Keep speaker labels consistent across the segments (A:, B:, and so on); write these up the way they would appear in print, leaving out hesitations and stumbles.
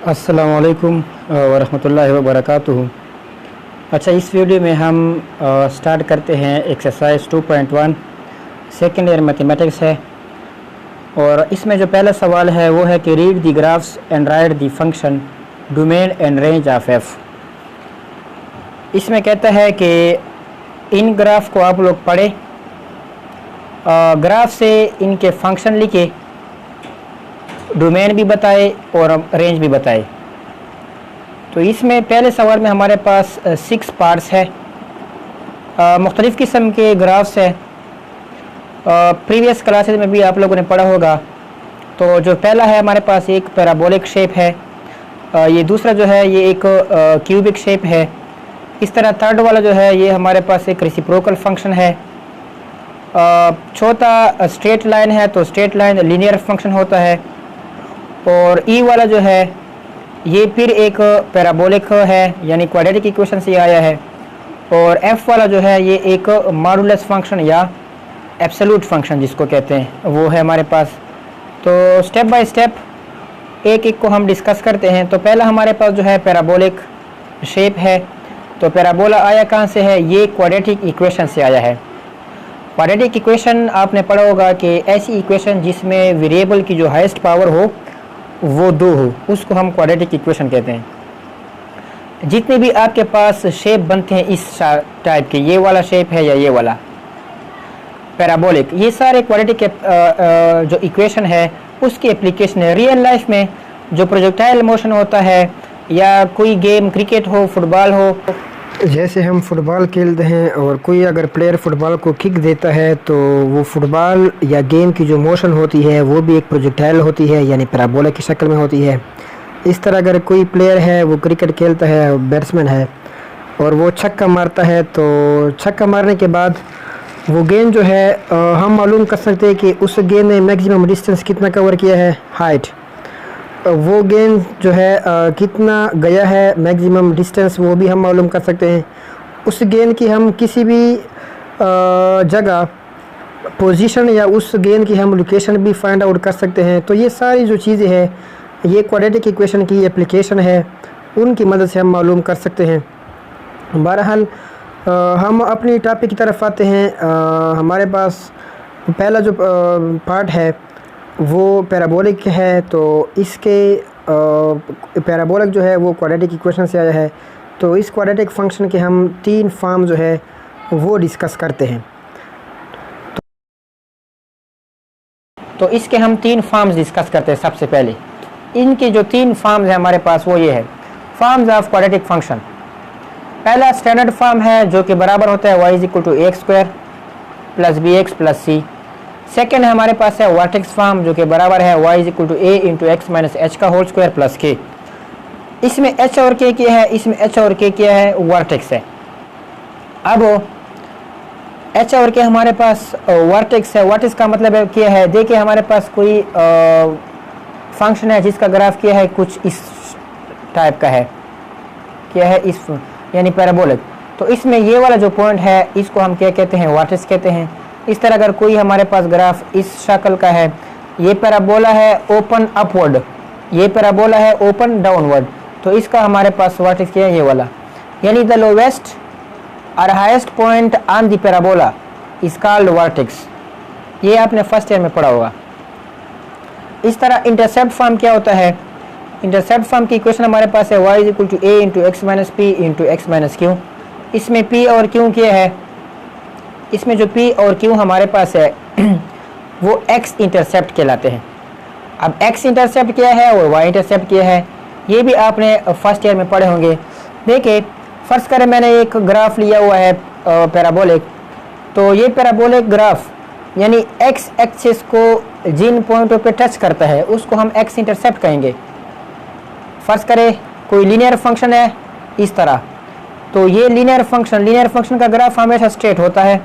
A: अस्सलामुअलैकुम वरहमतुल्लाहि वबरकातुहू। अच्छा, इस वीडियो में हम स्टार्ट करते हैं एक्सरसाइज 2.1 सेकेंड ईयर मैथमेटिक्स है। और इसमें जो पहला सवाल है वो है कि read the graphs and right the function domain and range of F. इसमें कहता है कि इन ग्राफ को आप लोग पढ़ें, ग्राफ से इनके फंक्शन लिखे, डोमेन भी बताए और रेंज भी बताए। तो इसमें पहले सवाल में हमारे पास 6 पार्ट्स है, मुख्तलिफ़ किस्म के ग्राफ्स है। प्रीवियस क्लासेस में भी आप लोगों ने पढ़ा होगा। तो जो पहला है हमारे पास एक पैराबोलिक शेप है, ये दूसरा जो है ये एक क्यूबिक शेप है। इस तरह थर्ड वाला जो है ये हमारे पास एक रेसिप्रोकल फंक्शन है। चौथा स्ट्रेट लाइन है, तो स्ट्रेट लाइन लीनियर फंक्शन होता है। और ई वाला जो है ये फिर एक पैराबोलिक है, यानी क्वाड्रेटिक इक्वेशन से आया है। और एफ वाला जो है ये एक मॉडुलस फंक्शन या एब्सोल्यूट फंक्शन जिसको कहते हैं वो है हमारे पास। तो स्टेप बाय स्टेप एक एक को हम डिस्कस करते हैं। तो पहला हमारे पास जो है पैराबोलिक शेप है। तो पैराबोला आया कहाँ से है? ये क्वाड्रेटिक इक्वेशन से आया है। क्वाड्रेटिक इक्वेशन आपने पढ़ा होगा कि ऐसी इक्वेशन जिसमें वेरिएबल की जो हाईएस्ट पावर हो वो 2 हो, उसको हम क्वाड्रेटिक इक्वेशन कहते हैं। जितने भी आपके पास शेप बनते हैं इस टाइप के, ये वाला शेप है या ये वाला पैराबोलिक, ये सारे क्वाड्रेटिक जो इक्वेशन है उसकी एप्लीकेशन है। रियल लाइफ में जो प्रोजेक्टाइल मोशन होता है या कोई गेम, क्रिकेट हो, फुटबॉल हो,
B: जैसे हम फुटबॉल खेलते हैं और कोई अगर प्लेयर फुटबॉल को किक देता है तो वो फुटबॉल या गेम की जो मोशन होती है वो भी एक प्रोजेक्टाइल होती है, यानी पैराबोला की शक्ल में होती है। इस तरह अगर कोई प्लेयर है, वो क्रिकेट खेलता है, बैट्समैन है और वो छक्का मारता है, तो छक्का मारने के बाद वो गेंद जो है हम मालूम कर सकते हैं कि उस गेंद ने मैक्सिमम डिस्टेंस कितना कवर किया है, हाइट। वो गेंद जो है कितना गया है मैक्सिमम डिस्टेंस, वो भी हम मालूम कर सकते हैं। उस गेंद की हम किसी भी जगह पोजीशन या उस गेंद की हम लोकेशन भी फाइंड आउट कर सकते हैं। तो ये सारी जो चीज़ें हैं ये क्वाड्रेटिक इक्वेशन की एप्लीकेशन है, उनकी मदद से हम मालूम कर सकते हैं। बहरहाल हम अपनी टॉपिक की तरफ आते हैं। हमारे पास पहला जो पार्ट है वो पैराबोलिक है। तो इसके पैराबोलिक जो है वो क्वाड्रेटिक इक्वेशन से आया है। तो इस क्वाड्रेटिक फंक्शन के हम 3 फॉर्म जो है वो डिस्कस करते हैं।
A: तो इसके हम 3 फॉर्म्स डिस्कस करते हैं। सबसे पहले इनके जो 3 फॉर्म्स हैं हमारे पास वो ये है, फॉर्म्स ऑफ क्वाड्रेटिक फंक्शन। पहला स्टैंडर्ड फॉर्म है जो कि बराबर होता है y = a² + bx + c। Second हमारे पास है वर्टेक्स फॉर्म जो कि बराबर है y = a × x - h² + k। इसमें h और k क्या है? इसमें h और k क्या है? वर्टेक्स है। अब h और k हमारे पास वर्टेक्स है। वर्टेक्स का मतलब है क्या है? देखिए हमारे पास कोई फंक्शन है जिसका ग्राफ क्या है, कुछ इस टाइप का है, क्या है, इस यानी पैराबोलिक। तो इसमें ये वाला जो पॉइंट है इसको हम क्या कहते हैं? वर्टेक्स कहते हैं। इस तरह अगर कोई हमारे पास ग्राफ इस शक्ल का है, ये पैराबोला है ओपन अपवर्ड, ये पैराबोला है ओपन डाउनवर्ड, तो इसका हमारे पास वर्टेक्स क्या है? ये वाला, यानी द लोवेस्ट और highest point on the parabola is called vertex. ये आपने फर्स्ट ईयर में पढ़ा होगा। इस तरह इंटरसेप्ट फॉर्म क्या होता है? इंटरसेप्ट फॉर्म की इक्वेशन हमारे पास है y = a × x - p × x - q। इसमें p और q क्या है? इसमें जो p और q हमारे पास है वो x इंटरसेप्ट कहलाते हैं। अब x इंटरसेप्ट क्या है और y इंटरसेप्ट क्या है, ये भी आपने फर्स्ट ईयर में पढ़े होंगे। देखिए फर्स्ट करें मैंने एक ग्राफ लिया हुआ है पैराबोलिक। तो ये पैराबोलिक ग्राफ यानी x एक्सिस को जिन पॉइंटों पे टच करता है उसको हम x इंटरसेप्ट कहेंगे। फर्स्ट करें कोई लीनियर फंक्शन है इस तरह, तो ये लीनियर फंक्शन का ग्राफ हमेशा स्ट्रेट होता है।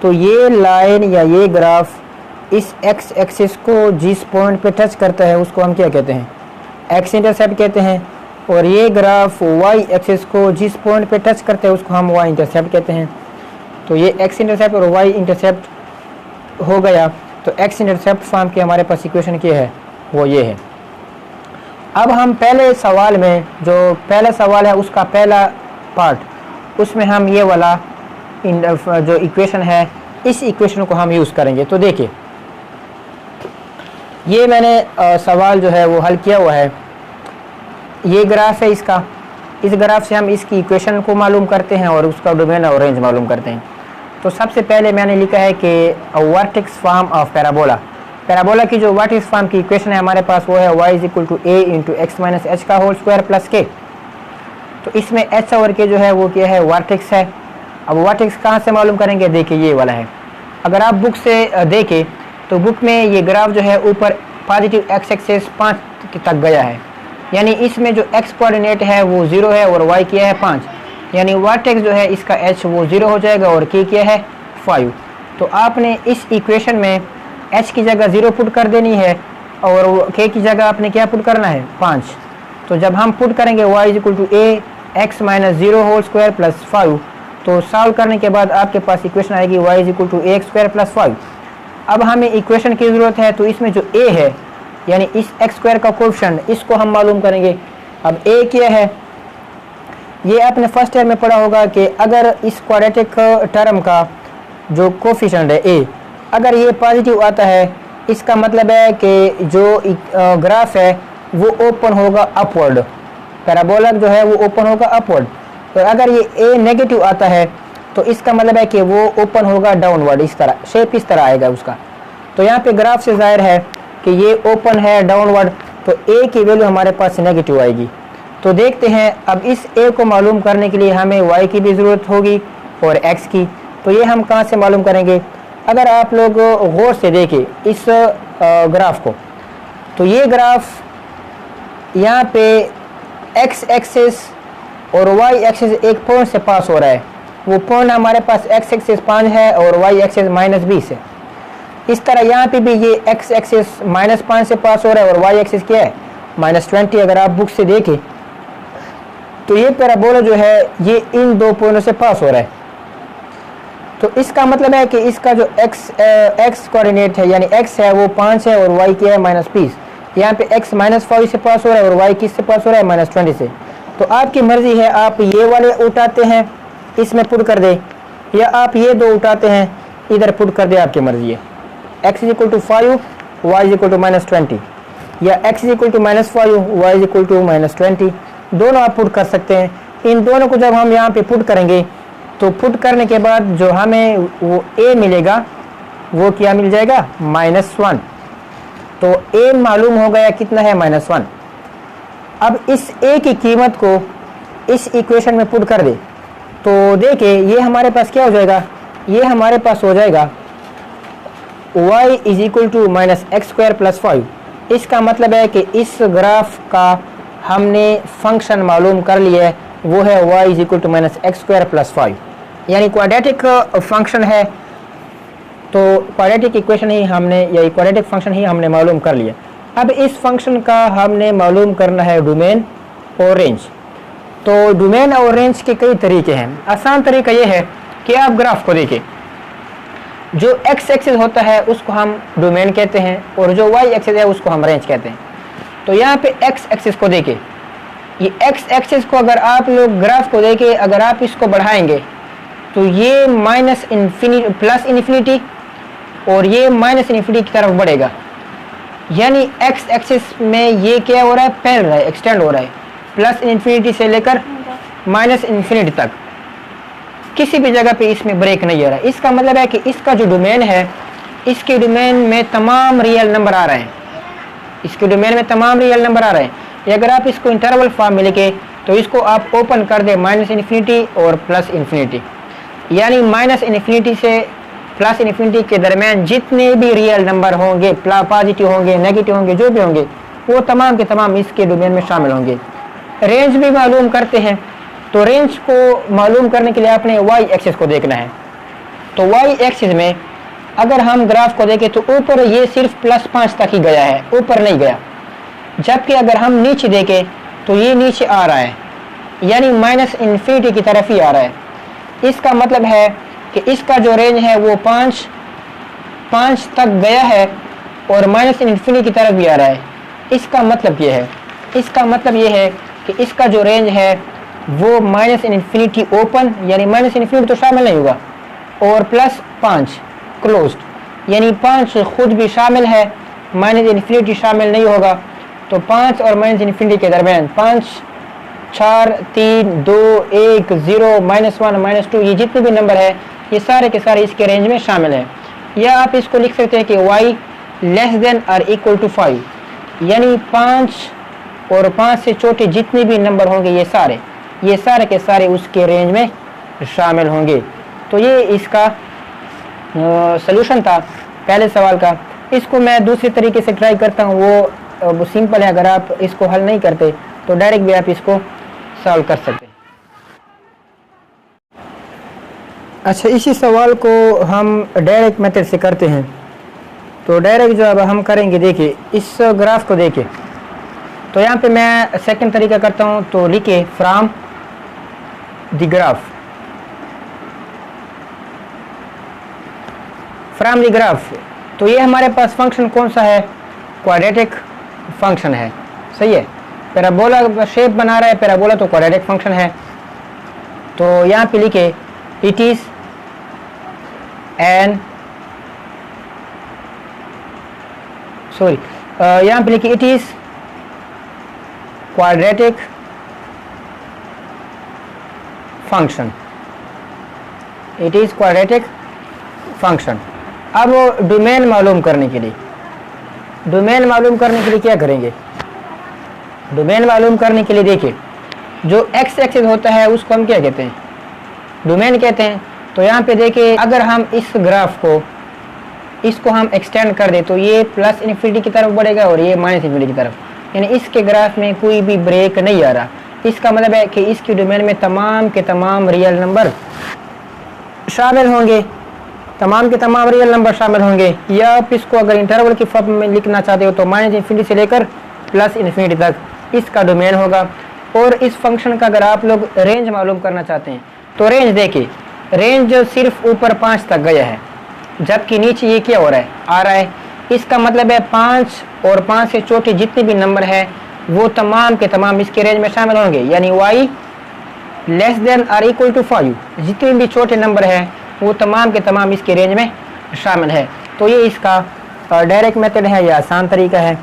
A: तो ये लाइन या ये ग्राफ इस x एक्सिस को जिस पॉइंट पे टच करता है उसको हम क्या कहते हैं? x इंटरसेप्ट कहते हैं। और ये ग्राफ y एक्सिस को जिस पॉइंट पे टच करते हैं उसको हम y इंटरसेप्ट कहते हैं। तो ये x इंटरसेप्ट और y इंटरसेप्ट हो गया। तो x इंटरसेप्ट फॉर्म की हमारे पास इक्वेशन क्या है? वो ये है। अब हम पहले सवाल में, जो पहला सवाल है उसका पहला पार्ट, उसमें हम ये वाला जो इक्वेशन है, इस इक्वेशन को हम यूज़ करेंगे। तो देखिए ये मैंने सवाल जो है वो हल किया हुआ है। ये ग्राफ है इसका, इस ग्राफ से हम इसकी इक्वेशन को मालूम करते हैं और उसका डोमेन और रेंज मालूम करते हैं। तो सबसे पहले मैंने लिखा है कि vertex form of parabola, parabola की जो वर्टेक्स फॉर्म की इक्वेशन है हमारे पास वो है y = a × x - h का होल स्क्वायर प्लस k। तो इसमें h और k जो है वो क्या है, वर्टेक्स है। अब वर्टेक्स कहाँ से मालूम करेंगे, देखिए ये वाला है। अगर आप बुक से देखें तो बुक में ये ग्राफ जो है ऊपर पॉजिटिव x एक्सिस 5 तक गया है, यानी इसमें जो x कोऑर्डिनेट है वो 0 है और y क्या है 5, यानी वर्टेक्स जो है इसका h वो 0 हो जाएगा और k क्या है 5। तो आपने इस इक्वेशन में h की जगह 0 पुट कर देनी है और k की जगह आपने क्या पुट करना है 5। तो जब हम पुट करेंगे y = a x - 0 whole square plus 5, तो सॉल्व करने के बाद आपके पास इक्वेशन आएगी y = ax² प्लस 5। अब हमें इक्वेशन की ज़रूरत है, तो इसमें जो a है यानी इस x² का कोएफिशिएंट, इसको हम मालूम करेंगे। अब a क्या है, ये आपने फर्स्ट ईयर में पढ़ा होगा कि अगर इस क्वाड्रेटिक टर्म का जो कोएफिशिएंट है a, अगर ये पॉजिटिव आता है, इसका मतलब है कि जो ग्राफ है वो ओपन होगा अपवर्ड, पैराबोला जो है वो ओपन होगा अपवर्ड। तो अगर ये a नेगेटिव आता है तो इसका मतलब है कि वो ओपन होगा डाउनवर्ड, इस तरह शेप इस तरह आएगा उसका। तो यहाँ पे ग्राफ से जाहिर है कि ये ओपन है डाउनवर्ड, तो a की वैल्यू हमारे पास नेगेटिव आएगी। तो देखते हैं, अब इस a को मालूम करने के लिए हमें y की भी ज़रूरत होगी और x की। तो ये हम कहाँ से मालूम करेंगे, अगर आप लोग गौर से देखें इस ग्राफ को, तो ये ग्राफ यहाँ पे x एक्सिस और y एक्सिस एक पॉइंट से पास हो रहा है। वो पॉइंट हमारे पास x एक्सिस 5 है और y एक्सिस -20 है। इस तरह यहाँ पे भी ये x एक्सिस -5 से पास हो रहा है और y एक्सिस क्या है -20। अगर आप बुक से देखें तो ये पैराबोला जो है ये इन दो पॉइंटों से पास हो रहा है। तो इसका मतलब है कि इसका जो x कोऑर्डिनेट है यानी x है वो 5 है और y क्या है -20। यहाँ पे x -5 से पास हो रहा है और y किस से पास हो रहा है -20 से। तो आपकी मर्जी है, आप ये वाले उठाते हैं इसमें पुट कर दे, या आप ये दो उठाते हैं इधर पुट कर दे, आपकी मर्जी है। x = 5 y = -20 या x = -5 y = -20, दोनों आप पुट कर सकते हैं। इन दोनों को जब हम यहाँ पे पुट करेंगे तो पुट करने के बाद जो हमें वो a मिलेगा वो क्या मिल जाएगा -1। तो a मालूम हो गया कितना है -1। अब इस a की कीमत को इस इक्वेशन में पुट कर दे, तो देखिए ये हमारे पास क्या हो जाएगा, ये हमारे पास हो जाएगा y = -x² प्लस 5। इसका मतलब है कि इस ग्राफ का हमने फंक्शन मालूम कर लिया है, वो है y = -x² प्लस 5, यानी क्वाड्रेटिक फंक्शन है। तो क्वाड्रेटिक इक्वेशन ही हमने या क्वाड्रेटिक फंक्शन ही हमने मालूम कर लिया। अब इस फंक्शन का हमने मालूम करना है डोमेन और रेंज। तो डोमेन और रेंज के कई तरीके हैं। आसान तरीका ये है कि आप ग्राफ को देखें, जो x एक्सिस होता है उसको हम डोमेन कहते हैं और जो y एक्सिस है उसको हम रेंज कहते हैं। तो यहाँ पे x एक्सिस को देखें, ये x एक्सिस को अगर आप लोग ग्राफ को देखें, अगर आप इसको बढ़ाएंगे तो ये -∞ प्लस इन्फिनिटी और ये -∞ की तरफ बढ़ेगा, यानी x एक्सिस में ये क्या हो रहा है, फैल रहा है, एक्सटेंड हो रहा है, +∞ से लेकर -∞ तक। किसी भी जगह पे इसमें ब्रेक नहीं आ रहा है। इसका मतलब है कि इसका जो डोमेन है, इसके डोमेन में तमाम रियल नंबर आ रहे हैं, इसके डोमेन में तमाम रियल नंबर आ रहे हैं। अगर आप इसको इंटरवल फॉर्म में लिखे तो इसको आप ओपन कर दे -∞ और +∞, यानी -∞ से +∞ के दरमियान जितने भी रियल नंबर होंगे, पॉजिटिव होंगे, नेगेटिव होंगे, जो भी होंगे, वो तमाम के तमाम इसके डोमेन में शामिल होंगे। रेंज भी मालूम करते हैं, तो रेंज को मालूम करने के लिए आपने y एक्सिस को देखना है। तो y एक्सिस में अगर हम ग्राफ को देखें तो ऊपर ये सिर्फ +5 तक ही गया है, ऊपर नहीं गया। जबकि अगर हम नीचे देखें तो ये नीचे आ रहा है, यानी -∞ की तरफ ही आ रहा है। इसका मतलब है कि इसका जो रेंज है वो 5 तक गया है और -∞ की तरफ भी आ रहा है। इसका मतलब ये है इसका मतलब ये है कि इसका जो रेंज है वो -∞ ओपन यानी -∞ तो शामिल नहीं होगा, और +5 क्लोज्ड यानी 5 खुद भी शामिल है, -∞ शामिल नहीं होगा। तो 5 और -∞ के दरमियान 5, 4, 3, 2, 1, 0, -1, -2 ये जितने भी नंबर है ये सारे के सारे इसके रेंज में शामिल हैं। या आप इसको लिख सकते हैं कि y < > 5 यानी 5 और 5 से छोटे जितने भी नंबर होंगे ये सारे के सारे उसके रेंज में शामिल होंगे। तो ये इसका सलूशन था पहले सवाल का। इसको मैं दूसरे तरीके से ट्राई करता हूँ, वो सिंपल है। अगर आप इसको हल नहीं करते तो डायरेक्ट भी आप इसको सॉल्व कर सकते हैं। अच्छा, इसी सवाल को हम डायरेक्ट मेथड से करते हैं। तो डायरेक्ट जो अब हम करेंगे, देखिए इस ग्राफ को देखिए। तो यहाँ पे मैं सेकंड तरीका करता हूँ, तो लिखिए from the graph, from the graph. तो ये हमारे पास फंक्शन कौन सा है? क्वाड्रेटिक फंक्शन है, सही है। पैराबोला शेप बना रहा है, पैराबोला तो क्वाड्रेटिक फंक्शन है। तो यहाँ पे लिखे इट इज एन यहाँ पे लिखे it is quadratic function, it is quadratic function. अब डोमेन मालूम करने के लिए क्या करेंगे? डोमेन मालूम करने के लिए देखिए, जो एक्स एक्सिस होता है उसको हम क्या कहते हैं? डोमेन कहते हैं। तो यहाँ पे देखिए, अगर हम इस ग्राफ को इसको हम एक्सटेंड कर दे तो ये +∞ की तरफ बढ़ेगा और ये -∞ की तरफ, यानी इसके ग्राफ में कोई भी ब्रेक नहीं आ रहा। इसका मतलब है कि इसकी डोमेन में तमाम के तमाम रियल नंबर शामिल होंगे, या आप इसको अगर इंटरवल की फॉर्म में लिखना चाहते हो तो -∞ से लेकर +∞ तक इसका डोमेन होगा। और इस फंक्शन का अगर आप लोग रेंज मालूम करना चाहते हैं तो रेंज देखिए, रेंज सिर्फ ऊपर 5 तक गया है, जबकि नीचे ये क्या हो रहा है? आ रहा है। इसका मतलब है 5 और 5 से छोटे जितने भी नंबर है वो तमाम के तमाम इसके रेंज में शामिल होंगे, यानी y < > 5 जितने भी छोटे नंबर है वो तमाम के तमाम इसके रेंज में शामिल है। तो ये इसका डायरेक्ट मेथड है या आसान तरीका है।